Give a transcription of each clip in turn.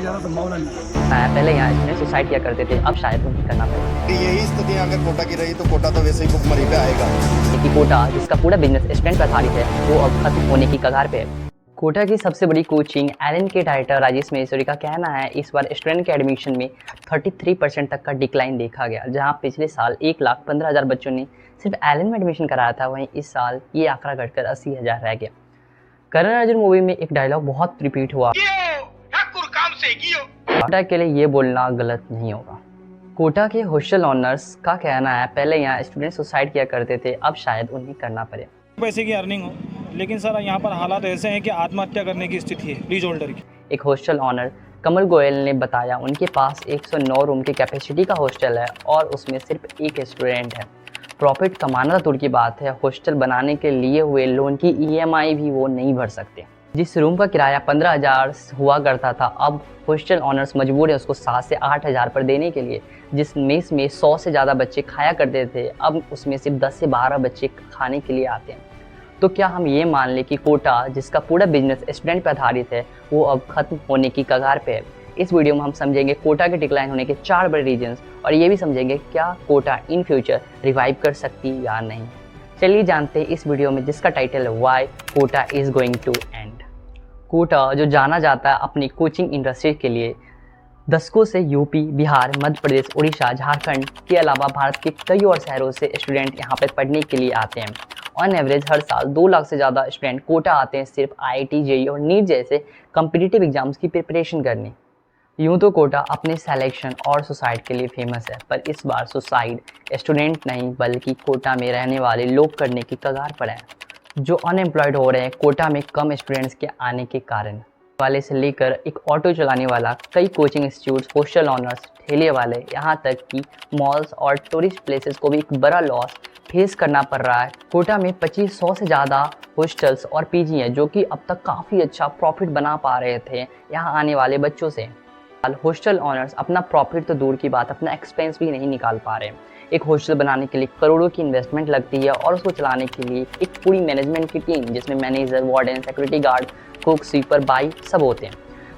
की ज़्यादा संभावना नहीं है। पहले यहाँ स्टूडेंट सुसाइड किया करते थे, अब शायद उन्हें करना पड़े। यही स्थिति अगर कोटा की रही तो कोटा तो वैसे ही भुखमरी पे आएगा। क्योंकि कोटा जिसका पूरा बिजनेस स्टूडेंट पर आधारित है वो अब खत्म होने की कगार पे है। कोटा की सबसे बड़ी कोचिंग एलन के डायरेक्टर राजेश महेश्वरी का कहना है इस बार स्टूडेंट के एडमिशन में 33% तक का डिक्लाइन देखा गया। जहां पिछले साल 1,15,000 बच्चों ने सिर्फ एलन में एडमिशन कराया था, वहीं इस साल ये आंकड़ा घटकर 80,000 रह गया। करण अर्जुन मूवी में एक डायलॉग बहुत रिपीट हुआ, कोटा के लिए ये बोलना गलत नहीं होगा। कोटा के हॉस्टल ओनर्स का कहना है पहले यहाँ स्टूडेंट सुसाइड किया करते थे, अब शायद उन्हें करना पड़े। पैसे की अर्निंग हो, लेकिन सर यहाँ पर हालात ऐसे हैं कि आत्महत्या करने की स्थिति है लीज होल्डर की। एक हॉस्टल ऑनर कमल गोयल ने बताया उनके पास 109 रूम की कैपेसिटी का हॉस्टल है और उसमें सिर्फ एक स्टूडेंट है। प्रॉफिट कमाना तो दूर की बात है, हॉस्टल बनाने के लिए हुए लोन की EMI भी वो नहीं भर सकते। जिस रूम का किराया 15,000 हुआ करता था, अब हॉस्टल ऑनर्स मजबूर है उसको 7 से 8,000 पर देने के लिए। जिस मेस में 100 से ज़्यादा बच्चे खाया करते थे, अब उसमें सिर्फ 10 से 12 बच्चे खाने के लिए आते हैं। तो क्या हम ये मान लें कि कोटा जिसका पूरा बिजनेस स्टूडेंट पर आधारित है वो अब खत्म होने की कगार पे है? इस वीडियो में हम समझेंगे कोटा के डिक्लाइन होने के 4 बड़े रीजंस और ये भी समझेंगे क्या कोटा इन फ्यूचर रिवाइव कर सकती या नहीं। चलिए जानते हैं इस वीडियो में, जिसका टाइटल है why Kota is going to end. Kota जो जाना जाता है अपनी कोचिंग इंडस्ट्री के लिए, दशकों से यूपी, बिहार, मध्य प्रदेश, उड़ीसा, झारखंड के अलावा भारत के कई और शहरों से स्टूडेंट यहाँ पर पढ़ने के लिए आते हैं। ऑन एवरेज हर साल 2 लाख से ज़्यादा स्टूडेंट कोटा आते हैं सिर्फ IIT, JEE और नीट जैसे कम्पिटिटिव एग्जाम्स की प्रिपरेशन करने। यूँ तो कोटा अपने सिलेक्शन और सुसाइड के लिए फेमस है, पर इस बार सुसाइड स्टूडेंट नहीं बल्कि कोटा में रहने वाले लोग करने की कगार पर है, जो अनएम्प्लॉयड हो रहे हैं कोटा में कम स्टूडेंट्स के आने के कारण। वाले से लेकर एक ऑटो चलाने वाला, कई कोचिंग इंस्टीट्यूट्स, हॉस्टल ऑनर्स, ठेले वाले, यहाँ तक कि मॉल्स और टूरिस्ट प्लेसेस को भी एक बड़ा लॉस फेस करना पड़ रहा है। कोटा में 2500 से ज़्यादा हॉस्टल्स और PG हैं जो कि अब तक काफ़ी अच्छा प्रॉफिट बना पा रहे थे यहाँ आने वाले बच्चों से। हॉस्टल ऑनर्स अपना प्रॉफिट तो दूर की बात, अपना एक्सपेंस भी नहीं निकाल पा रहे। एक हॉस्टल बनाने के लिए करोड़ों की इन्वेस्टमेंट लगती है और उसको चलाने के लिए एक पूरी मैनेजमेंट की टीम जिसमें manager, warden, security guard, cook, sweeper, by सब होते हैं।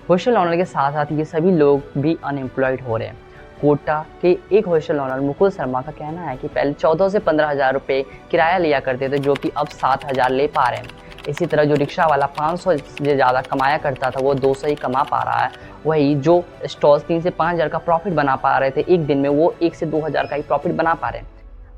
हॉस्टल ऑनर के साथ साथ ये सभी लोग भी अनएम्प्लॉयड हो रहे हैं। कोटा के एक हॉस्टल ऑनर मुकुल शर्मा का कहना है कि पहले 14 से 15,000 रुपये किराया लिया करते थे, जो कि अब 7,000 ले पा रहे हैं। इसी तरह जो रिक्शा वाला 500 से ज़्यादा कमाया करता था वो 200 ही कमा पा रहा है। वही जो स्टॉल्स 3 से 5,000 का प्रॉफिट बना पा रहे थे एक दिन में, वो 1 से 2,000 का ही प्रॉफिट बना पा रहे हैं।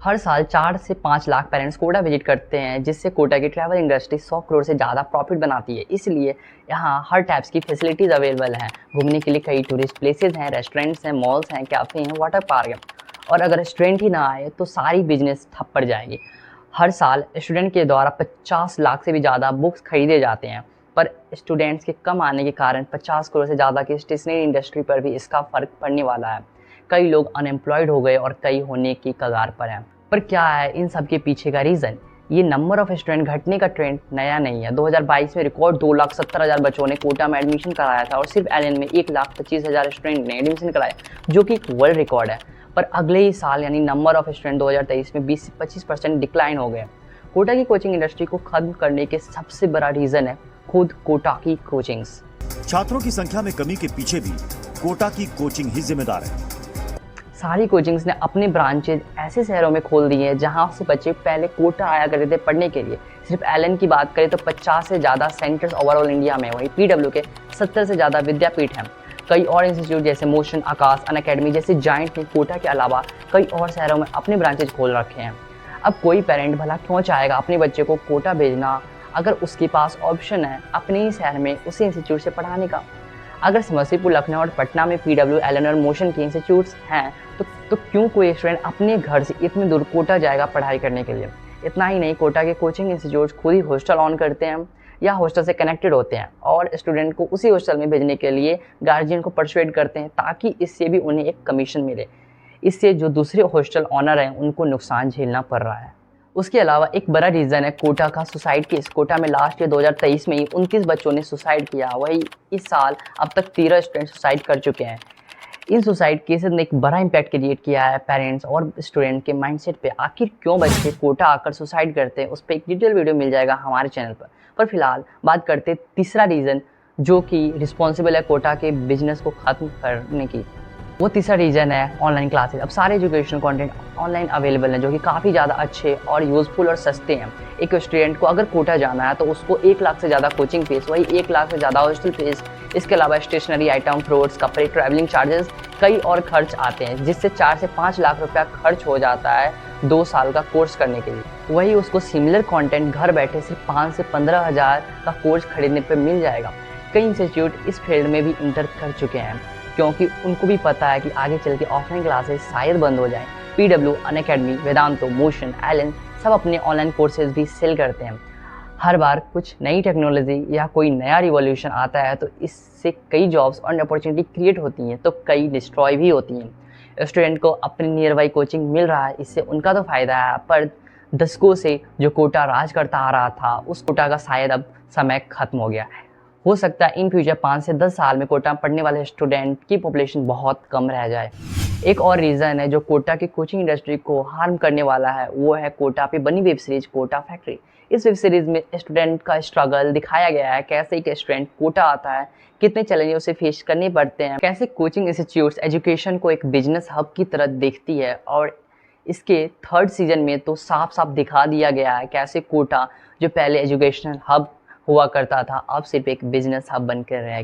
हर साल 4 से 5 लाख पेरेंट्स कोटा विजिट करते हैं, जिससे कोटा की ट्रैवल इंडस्ट्री 100 करोड़ से ज़्यादा प्रॉफिट बनाती है। इसलिए यहाँ हर टाइप्स की फैसिलिटीज़ अवेलेबल हैं। घूमने के लिए कई टूरिस्ट प्लेसेस हैं, रेस्टोरेंट्स हैं, मॉल्स हैं, कैफ़े हैं, वाटर पार्क है। और अगर स्टूडेंट ही ना आए तो सारी बिजनेस ठप पड़ जाएगी। हर साल स्टूडेंट के द्वारा 50 लाख से भी ज़्यादा बुक्स खरीदे जाते हैं, पर स्टूडेंट्स के कम आने के कारण 50 करोड़ से ज़्यादा की स्टेशनरी इंडस्ट्री पर भी इसका फ़र्क पड़ने वाला है। कई लोग अनएम्प्लॉयड हो गए और कई होने की कगार पर हैं। पर क्या है इन सब के पीछे का रीज़न? ये नंबर ऑफ स्टूडेंट घटने का ट्रेंड नया नहीं है। 2022 में रिकॉर्ड 2,70,000 बच्चों ने कोटा में एडमिशन कराया था और सिर्फ एलन में 1,25,000 स्टूडेंट ने एडमिशन कराया, जो कि एक वर्ल्ड रिकॉर्ड है। पर अगले ही साल यानी नंबर ऑफ स्टूडेंट 2023 में 20 से 25% डिक्लाइन हो गए। कोटा की कोचिंग इंडस्ट्री को खत्म करने के सबसे बड़ा रीज़न है खुद कोटा की कोचिंग्स। छात्रों की संख्या में कमी के पीछे भी कोटा की कोचिंग ही जिम्मेदार है। सारी कोचिंग्स ने अपने ब्रांचेज ऐसे शहरों में खोल दिए हैं जहां से बच्चे पहले कोटा आया करते थे पढ़ने के लिए। सिर्फ एलन की बात करें तो 50 से ज़्यादा सेंटर्स ओवरऑल इंडिया में, वहीं PW के 70 से ज़्यादा विद्यापीठ हैं। कई और इंस्टीट्यूट जैसे मोशन, आकाश, अनअकैडमी जैसे जाइंट ने कोटा के अलावा कई और शहरों में अपने ब्रांचेज खोल रखे हैं। अब कोई पेरेंट भला क्यों चाहेगा अपने बच्चे को कोटा भेजना अगर उसके पास ऑप्शन है अपने ही शहर में उसी इंस्टीट्यूट से पढ़ाने का। अगर समस्तीपुर, लखनऊ और पटना में PW, एलन और मोशन के इंस्टीट्यूट्स हैं तो क्यों कोई स्टूडेंट अपने घर से इतनी दूर कोटा जाएगा पढ़ाई करने के लिए? इतना ही नहीं, कोटा के कोचिंग इंस्टीट्यूट्स खुद ही हॉस्टल ऑन करते हैं या हॉस्टल से कनेक्टेड होते हैं और स्टूडेंट को उसी हॉस्टल में भेजने के लिए गार्जियन को परसुएड करते हैं ताकि इससे भी उन्हें एक कमीशन मिले। इससे जो दूसरे हॉस्टल ऑनर हैं उनको नुकसान झेलना पड़ रहा है। उसके अलावा एक बड़ा रीज़न है कोटा का सुसाइड केस। कोटा में लास्ट ईयर 2023 में ही 29 बच्चों ने सुसाइड किया। वही इस साल अब तक 13 स्टूडेंट सुसाइड कर चुके हैं। इन सुसाइड केसेस ने एक बड़ा इम्पैक्ट क्रिएट किया है पेरेंट्स और स्टूडेंट के माइंडसेट पे। आखिर क्यों बच्चे कोटा आकर सुसाइड करते हैं, उस पर एक डिटेल वीडियो मिल जाएगा हमारे चैनल पर। फिलहाल बात करते तीसरा रीज़न जो कि रिस्पॉन्सिबल है कोटा के बिजनेस को ख़त्म करने की। वो तीसरा रीज़न है ऑनलाइन क्लासेस। अब सारे एजुकेशनल कंटेंट ऑनलाइन अवेलेबल हैं जो कि काफ़ी ज़्यादा अच्छे और यूज़फुल और सस्ते हैं। एक स्टूडेंट को अगर कोटा जाना है तो उसको 1 लाख से ज़्यादा कोचिंग फीस, वही 1 लाख से ज़्यादा हॉस्टल फीस, इसके अलावा स्टेशनरी आइटम, फ्रूट्स, कपड़े, ट्रैवलिंग चार्जेस, कई और खर्च आते हैं, जिससे 4 से 5 लाख रुपया खर्च हो जाता है 2 साल का कोर्स करने के लिए। वही उसको सिमिलर कंटेंट घर बैठे सिर्फ 5 से 15 हज़ार का कोर्स खरीदने पर मिल जाएगा। कई इंस्टीट्यूट इस फील्ड में भी इंटर कर चुके हैं क्योंकि उनको भी पता है कि आगे चल के ऑफलाइन क्लासेस शायद बंद हो जाएं। PW, अनअकैडमी, वेदांतो, मोशन, एलन सब अपने ऑनलाइन कोर्सेज भी सेल करते हैं। हर बार कुछ नई टेक्नोलॉजी या कोई नया रिवॉल्यूशन आता है तो इससे कई जॉब्स और अपॉर्चुनिटी क्रिएट होती हैं तो कई डिस्ट्रॉय भी होती हैं। स्टूडेंट को अपने नियर बाई कोचिंग मिल रहा है, इससे उनका तो फ़ायदा है, पर दशकों से जो कोटा राज करता आ रहा था उस कोटा का शायद अब समय खत्म हो गया है। हो सकता है इन फ्यूचर 5 से 10 साल में कोटा में पढ़ने वाले स्टूडेंट की पॉपुलेशन बहुत कम रह जाए। एक और रीज़न है जो कोटा की कोचिंग इंडस्ट्री को हार्म करने वाला है, वो है कोटा पे बनी वेब सीरीज कोटा फैक्ट्री। इस वेब सीरीज़ में स्टूडेंट का स्ट्रगल दिखाया गया है, कैसे एक स्टूडेंट कोटा आता है, कितने चैलेंज उसे फेस करने पड़ते हैं, कैसे कोचिंग इंस्टीट्यूट्स एजुकेशन को एक बिजनेस हब की तरह देखती है। और इसके 3rd सीजन में तो साफ साफ दिखा दिया गया है कैसे कोटा जो पहले एजुकेशनल हब हुआ करता था अब सिर्फ एक बिजनेस हब बनकर रह गया।